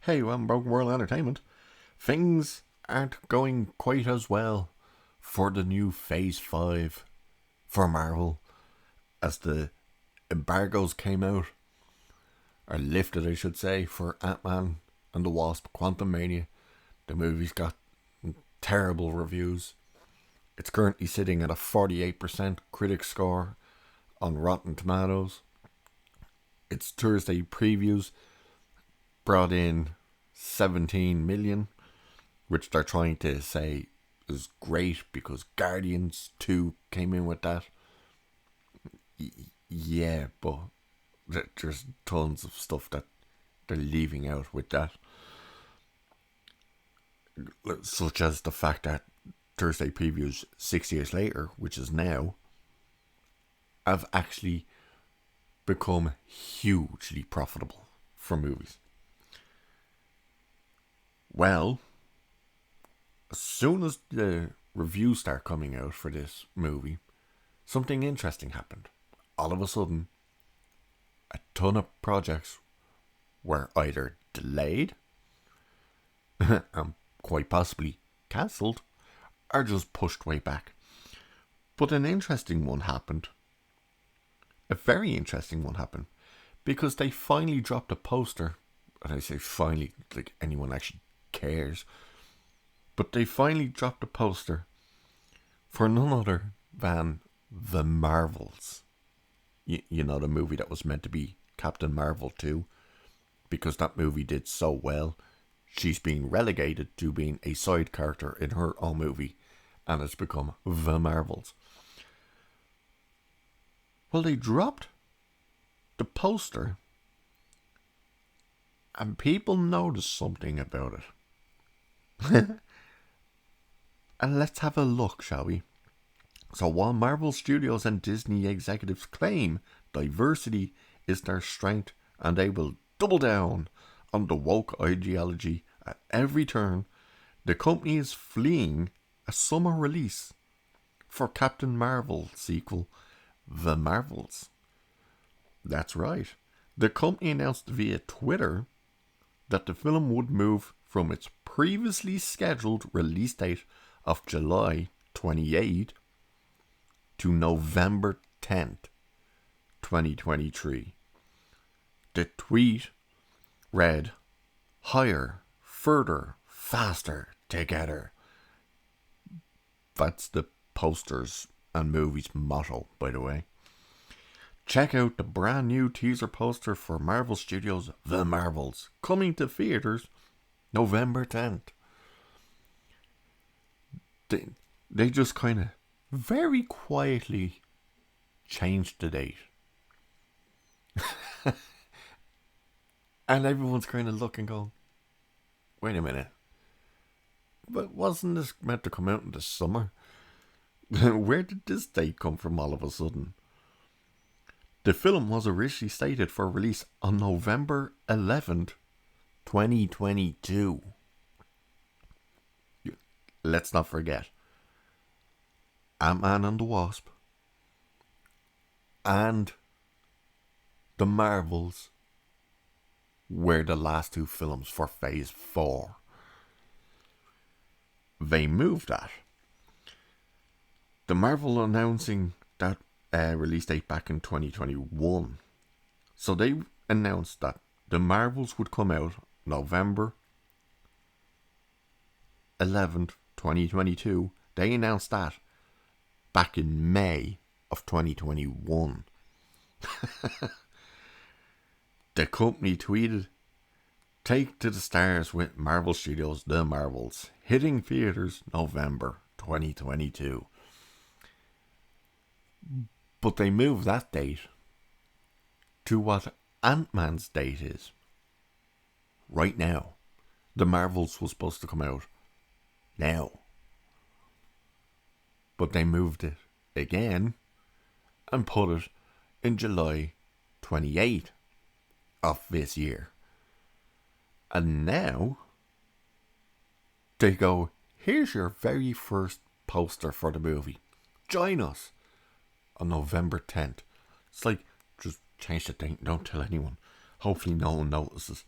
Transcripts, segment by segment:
Hey, welcome Broken World Entertainment. Things aren't going quite as well for the new Phase 5 for Marvel as the embargoes came out, or lifted, I should say, for Ant-Man and the Wasp Quantumania. The movie's got terrible reviews. It's currently sitting at a 48% critic score on Rotten Tomatoes. Its Thursday previews brought in 17 million, which they're trying to say is great because Guardians 2 came in with that. Yeah, but there's tons of stuff that they're leaving out with that, such as the fact that Thursday previews 6 years later, which is now, have actually become hugely profitable for movies. Well, as soon as the reviews start coming out for this movie, something interesting happened. All of a sudden, a ton of projects were either delayed and quite possibly cancelled or just pushed way back. But an interesting one happened. A very interesting one happened because they finally dropped a poster. And I say finally, like anyone actually cares. But they finally dropped a poster for none other than The Marvels. You know, the movie that was meant to be Captain Marvel 2. Because that movie did so well, she's being relegated to being a side character in her own movie. And it's become The Marvels. Well, they dropped the poster. And people noticed something about it. And let's have a look, shall we? So while Marvel Studios and Disney executives claim diversity is their strength and they will double down on the woke ideology at every turn, the company is fleeing a summer release for Captain Marvel sequel, The Marvels. That's right. The company announced via Twitter that the film would move from its previously scheduled release date of July 28 to November 10th, 2023. The tweet read, "Higher, further, faster, together." That's the posters and movies motto, by the way. Check out the brand new teaser poster for Marvel Studios' The Marvels, coming to theaters November 10th. They just kind of very quietly changed the date. And everyone's kind of looking, going, wait a minute. But wasn't this meant to come out in the summer? Where did this date come from all of a sudden? The film was originally slated for release on November 11th, 2022. Let's not forget, Ant-Man and the Wasp and The Marvels were the last two films for Phase 4. They moved that. The Marvel announcing that release date back in 2021. So they announced that The Marvels would come out November 11th, 2022. They announced that back in May of 2021. The company tweeted, "Take to the stars with Marvel Studios' The Marvels, hitting theaters November 2022. But they moved that date to what Ant-Man's date is. Right now. The Marvels was supposed to come out now. But they moved it again and put it in July 28th of this year. And now they go, here's your very first poster for the movie. Join us on November 10th. It's like, just change the date, don't tell anyone. Hopefully no one notices.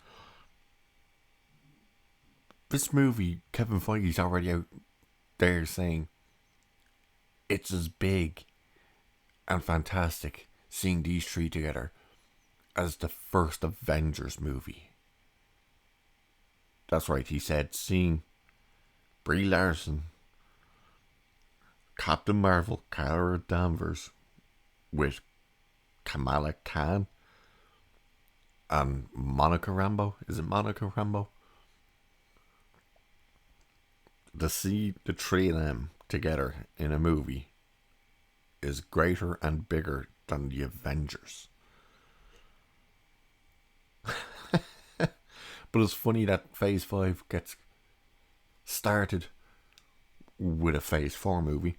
this movie, Kevin Feige's already out there saying it's as big and fantastic seeing these three together as the first Avengers movie. That's right, he said seeing Brie Larson, Captain Marvel, Cara Danvers, with Kamala Khan and Monica Rambeau. Is it Monica Rambeau? To see the three of them together in a movie is greater and bigger than the Avengers. But it's funny that Phase 5 gets started with a Phase 4 movie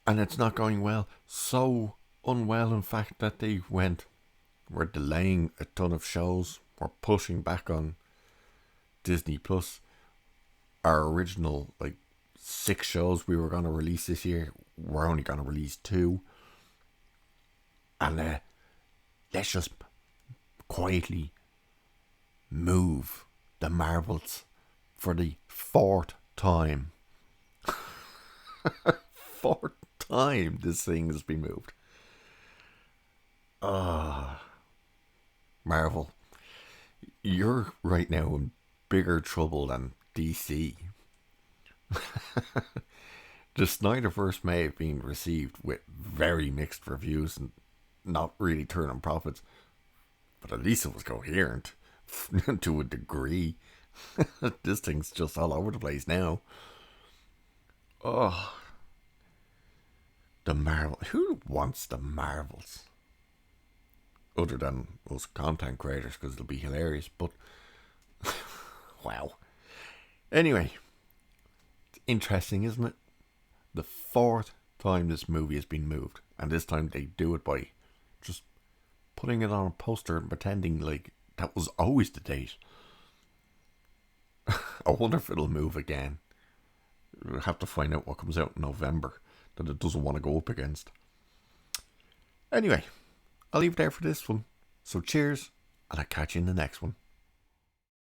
and it's not going well. So unwell, in fact, that they we're delaying a ton of shows. We're pushing back on Disney Plus. Our original 6 shows we were going to release this year, we're only going to release 2. And let's just quietly move the Marvels for the 4th time. 4th time this thing has been moved. Marvel, you're right now in bigger trouble than DC. The Snyderverse may have been received with very mixed reviews and not really turning profits, but at least it was coherent to a degree. This thing's just all over the place now. Oh, the Marvel. Who wants the Marvels? Other than us content creators, because it'll be hilarious, but wow. Anyway, it's interesting, isn't it? The 4th time this movie has been moved, and this time they do it by just putting it on a poster and pretending like that was always the date. I wonder if it'll move again. We'll have to find out what comes out in November that it doesn't want to go up against. Anyway, I'll leave it there for this one. So cheers, and I'll catch you in the next one.